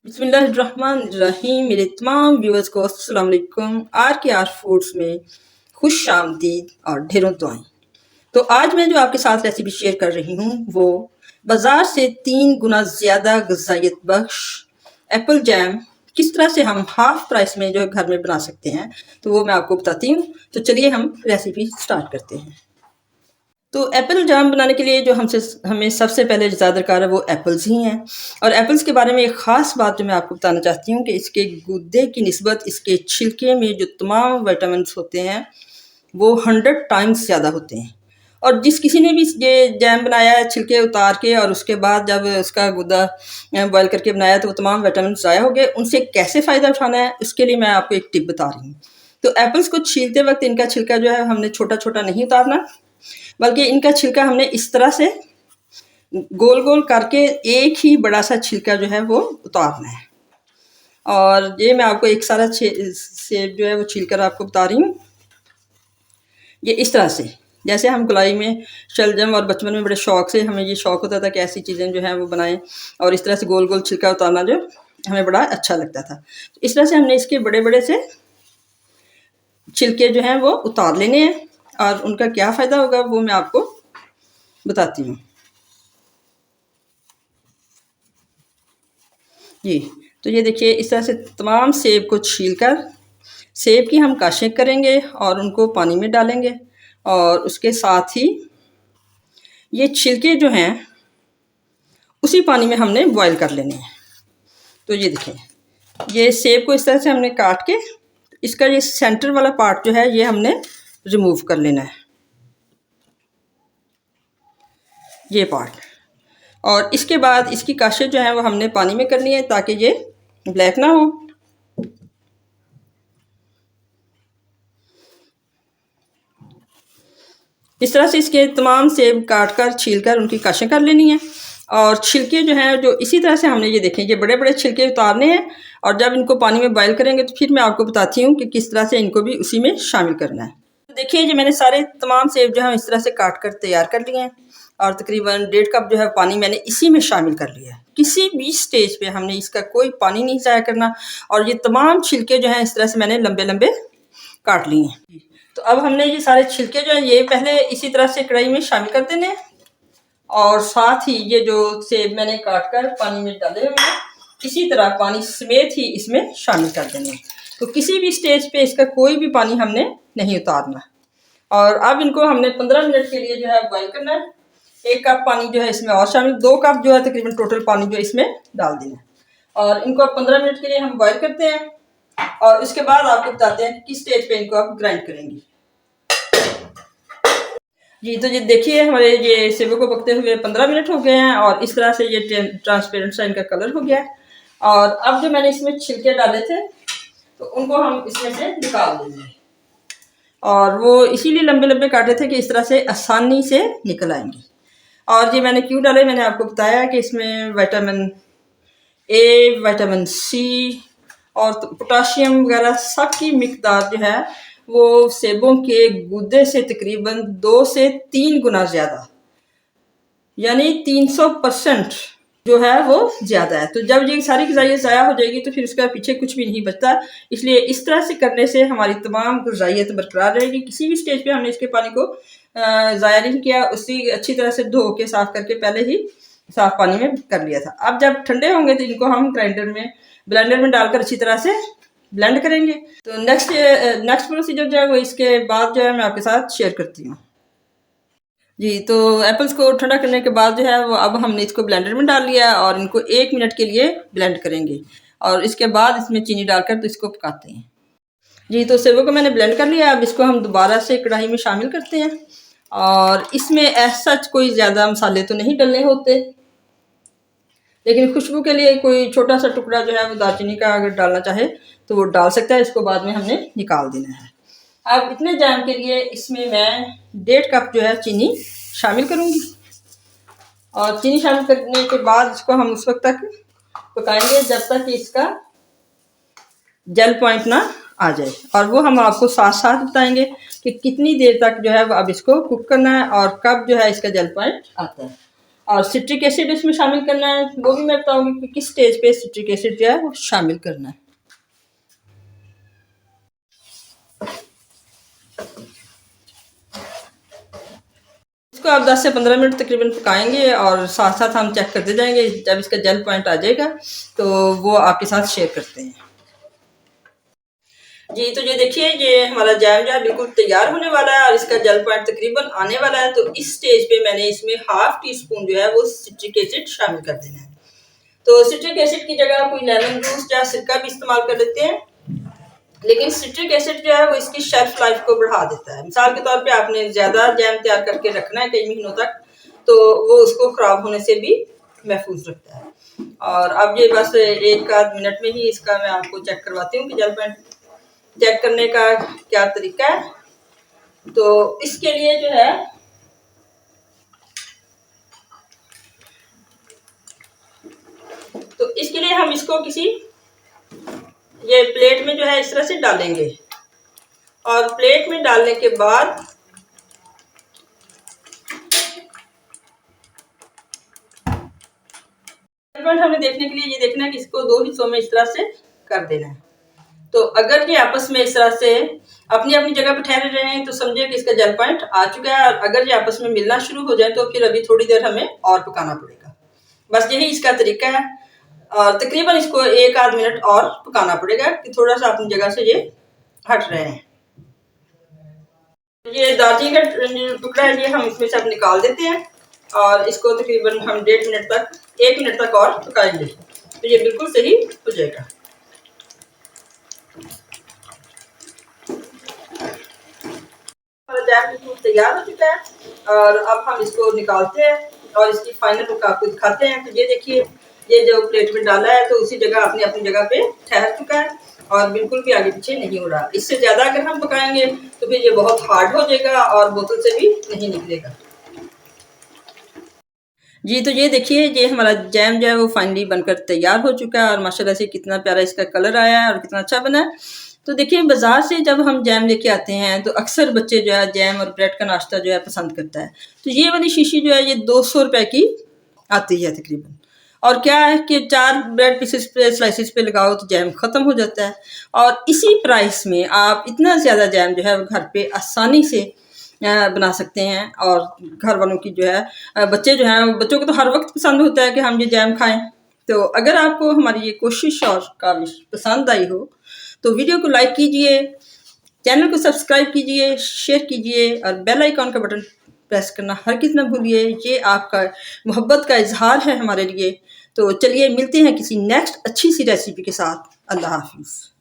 बिस्मिल्लाहिर्रहमानिर्रहीम। मेरे तमाम व्यूअर्स को अस्सलाम वालेकुम। आर के आर फूड्स में खुश आमदीद और ढेरों दुआएं। तो आज मैं जो आपके साथ रेसिपी शेयर कर रही हूँ वो बाज़ार से 3 गुना ज़्यादा ग़िज़ाइयत बख्श एप्पल जैम किस तरह से हम हाफ प्राइस में जो है घर में बना सकते हैं, तो वो मैं आपको बताती हूँ। तो चलिए हम रेसिपी स्टार्ट करते हैं। तो एप्पल जाम बनाने के लिए जो हमें सबसे पहले ज़्यादा दरकार है वो एप्पल्स ही हैं। और एप्पल्स के बारे में एक ख़ास बात जो मैं आपको बताना चाहती हूँ कि इसके गूदे की निस्बत इसके छिलके में जो तमाम विटामिन्स होते हैं वो 100 टाइम्स ज़्यादा होते हैं। और जिस किसी ने भी ये जैम बनाया है छिलके उतार के और उसके बाद जब उसका गुदा बॉयल करके बनाया तो वो तमाम विटामिन ज़ाया हो गए। उनसे कैसे फ़ायदा उठाना है उसके लिए मैं आपको एक टिप बता रही हूँ। तो एप्पल्स को छीलते वक्त इनका छिलका जो है हमने छोटा छोटा नहीं उतारना, बल्कि इनका छिलका हमने इस तरह से गोल गोल करके एक ही बड़ा सा छिलका जो है वो उतारना है। और ये मैं आपको एक सारा सेब जो है वो छील कर आपको बता रही हूँ। ये इस तरह से, जैसे हम गुलाई में शलजम और बचपन में बड़े शौक से हमें ये शौक होता था कि ऐसी चीज़ें जो हैं वो बनाएं, और इस तरह से गोल गोल छिलका उतारना जो हमें बड़ा अच्छा लगता था। इस तरह से हमने इसके बड़े बड़े से छिलके जो हैं वो उतार लेने हैं। और उनका क्या फ़ायदा होगा वो मैं आपको बताती हूँ। जी, तो ये देखिए इस तरह से तमाम सेब को छीलकर सेब की हम काशें करेंगे और उनको पानी में डालेंगे, और उसके साथ ही ये छिलके जो हैं उसी पानी में हमने बॉईल कर लेने हैं। तो ये देखिए, ये सेब को इस तरह से हमने काट के इसका ये सेंटर वाला पार्ट जो है ये हमने रिमूव कर लेना है, ये पार्ट। और इसके बाद इसकी काशें जो है वो हमने पानी में करनी है ताकि ये ब्लैक ना हो। इस तरह से इसके तमाम सेब काट कर छील कर उनकी काशें कर लेनी है। और छिलके जो हैं जो इसी तरह से हमने ये देखें ये बड़े बड़े छिलके उतारने हैं, और जब इनको पानी में बॉयल करेंगे तो फिर मैं आपको बताती हूँ कि किस तरह से इनको भी उसी में शामिल करना है। देखिए जी, मैंने सारे तमाम सेब जो है इस तरह से काट कर तैयार कर लिए हैं, और तकरीबन 1.5 कप जो है पानी मैंने इसी में शामिल कर लिया है। किसी भी स्टेज पे हमने इसका कोई पानी नहीं ज़ाया करना। और ये तमाम छिलके जो हैं इस तरह से मैंने लंबे लंबे काट लिए हैं। तो अब हमने ये सारे छिलके जो हैं ये पहले इसी तरह से कढ़ाई में शामिल कर देने हैं, और साथ ही ये जो सेब मैंने काट कर पानी में डाले हुए हैं इसी तरह पानी समेत ही इसमें शामिल कर देंगे। तो किसी भी स्टेज पे इसका कोई भी पानी हमने नहीं उतारना। और अब इनको हमने 15 मिनट के लिए जो है बॉईल करना है। 1 कप पानी जो है इसमें और शामिल, 2 कप जो है तकरीबन टोटल पानी जो इसमें डाल देना है। और इनको अब 15 मिनट के लिए हम बॉईल करते हैं, और इसके बाद आपको बताते हैं किस स्टेज पे इनको आप ग्राइंड करेंगे। जी, तो ये देखिए हमारे ये सेबों को पकते हुए 15 मिनट हो गए हैं, और इस तरह से ये ट्रांसपेरेंट सा इनका कलर हो गया है। और अब जो मैंने इसमें छिलके डाले थे तो उनको हम इसमें से निकाल देंगे, और वो इसीलिए लंबे लंबे काटे थे कि इस तरह से आसानी से निकल आएंगे। और ये मैंने क्यों डाले, मैंने आपको बताया कि इसमें विटामिन ए, विटामिन सी और पोटाशियम वगैरह सब की मिकदार जो है वो सेबों के गूदे से तकरीबन 2 से 3 गुना ज़्यादा, यानी 300% जो है वो ज़्यादा है। तो जब ये सारी ग़िज़ाइयत ज़ाया हो जाएगी तो फिर उसका पीछे कुछ भी नहीं बचता। इसलिए इस तरह से करने से हमारी तमाम ग़िज़ाइयत बरकरार रहेगी। किसी भी स्टेज पे हमने इसके पानी को ज़ाया नहीं किया, उसी अच्छी तरह से धो के साफ़ करके पहले ही साफ़ पानी में कर लिया था। अब जब ठंडे होंगे तो इनको हम ब्लेंडर में डालकर अच्छी तरह से ब्लेंड करेंगे। तो नेक्स्ट प्रोसीजर जो है वो इसके बाद जो है मैं आपके साथ शेयर करती हूँ। जी, तो एप्पल्स को ठंडा करने के बाद जो है वो अब हमने इसको ब्लेंडर में डाल लिया, और इनको 1 मिनट के लिए ब्लेंड करेंगे, और इसके बाद इसमें चीनी डालकर तो इसको पकाते हैं। जी, तो सेवों को मैंने ब्लेंड कर लिया। अब इसको हम दोबारा से कढ़ाई में शामिल करते हैं, और इसमें ऐसा कोई ज़्यादा मसाले तो नहीं डलने होते, लेकिन खुशबू के लिए कोई छोटा सा टुकड़ा जो है वो दालचीनी का अगर डालना चाहे तो वो डाल सकता है। इसको बाद में हमने निकाल देना है। अब इतने जैम के लिए इसमें मैं 1.5 कप जो है चीनी शामिल करूँगी, और चीनी शामिल करने के बाद इसको हम उस वक्त तक पकाएंगे जब तक कि इसका जल पॉइंट ना आ जाए। और वो हम आपको साथ साथ बताएंगे कि कितनी देर तक जो है अब इसको कुक करना है और कब जो है इसका जल पॉइंट आता है। और सिट्रिक एसिड इसमें शामिल करना है, वो भी मैं बताऊंगी कि किस स्टेज पे सिट्रिक एसिड जो है वो शामिल करना है। इसको आप 10 से 15 मिनट तकरीबन पकाएंगे और साथ साथ हम चेक करते जाएंगे। जब इसका जेल पॉइंट आ जाएगा तो वो आपके साथ शेयर करते हैं। जी तो ये देखिए, ये हमारा जैम जो है बिल्कुल तैयार होने वाला है और इसका जेल पॉइंट तकरीबन आने वाला है। तो इस स्टेज पे मैंने इसमें ½ टीस्पून जो है वो सिट्रिक एसिड शामिल कर देना है। तो सिट्रिक एसिड की जगह कोई लेमन जूस या सिरका भी इस्तेमाल कर लेते हैं, लेकिन सिट्रिक एसिड जो है वो इसकी शेल्फ लाइफ को बढ़ा देता है। मिसाल के तौर पे आपने ज़्यादा जैम तैयार करके रखना है कई महीनों तक, तो वो उसको ख़राब होने से भी महफूज रखता है। और अब ये बस 1 आध मिनट में ही इसका मैं आपको चेक करवाती हूँ कि जेल पॉइंट चेक करने का क्या तरीका है। तो इसके लिए जो है हम इसको किसी ये प्लेट में जो है इस तरह से डालेंगे और प्लेट में डालने के बाद हमें देखने के लिए ये देखना है कि इसको 2 हिस्सों में इस तरह से कर देना है। तो अगर ये आपस में इस तरह से अपनी अपनी जगह पर ठहरे रहे हैं तो समझिए कि इसका जेल पॉइंट आ चुका है। और अगर ये आपस में मिलना शुरू हो जाए तो फिर अभी थोड़ी देर हमें और पकाना पड़ेगा। बस यही इसका तरीका है और तकरीबन इसको 1 आध मिनट और पकाना पड़ेगा कि थोड़ा सा अपनी जगह से ये हट रहे हैं। ये दालचीनी का टुकड़ा है, ये हम इसमें से अब निकाल देते हैं और इसको तकरीबन हम 1.5 मिनट तक 1 मिनट तक और पकाएंगे तो ये बिल्कुल सही हो जाएगा। हमारा जैम बिल्कुल तैयार हो चुका है और अब हम इसको निकालते हैं और इसकी फाइनल लुक आपको दिखाते हैं। तो ये देखिए, ये जो प्लेट में डाला है तो उसी जगह अपनी जगह पे ठहर चुका है और बिल्कुल भी आगे पीछे नहीं हो रहा। इससे ज़्यादा अगर हम पकाएंगे तो फिर ये बहुत हार्ड हो जाएगा और बोतल से भी नहीं निकलेगा। जी तो ये देखिए, ये हमारा जैम जो है वो फाइनली बनकर तैयार हो चुका है और माशाल्लाह से कितना प्यारा इसका कलर आया है और कितना अच्छा बना है। तो देखिए, बाज़ार से जब हम जैम लेके आते हैं तो अक्सर बच्चे जो है जैम और ब्रेड का नाश्ता जो है पसंद करता है। तो ये वाली शीशी जो है ये 200 रुपये की आती है तकरीबन। और क्या है कि 4 ब्रेड पीसेस पे स्लाइसेस पे लगाओ तो जैम ख़त्म हो जाता है और इसी प्राइस में आप इतना ज़्यादा जैम जो है वो घर पे आसानी से बना सकते हैं। और घर वालों की जो है बच्चे जो हैं, बच्चों को तो हर वक्त पसंद होता है कि हम ये जैम खाएं। तो अगर आपको हमारी ये कोशिश और काविश पसंद आई हो तो वीडियो को लाइक कीजिए, चैनल को सब्सक्राइब कीजिए, शेयर कीजिए और बेल आइकॉन का बटन प्रेस करना हरगिज़ ना भूलिए। ये आपका मोहब्बत का इजहार है हमारे लिए। तो चलिए मिलते हैं किसी नेक्स्ट अच्छी सी रेसिपी के साथ। अल्लाह हाफिज़।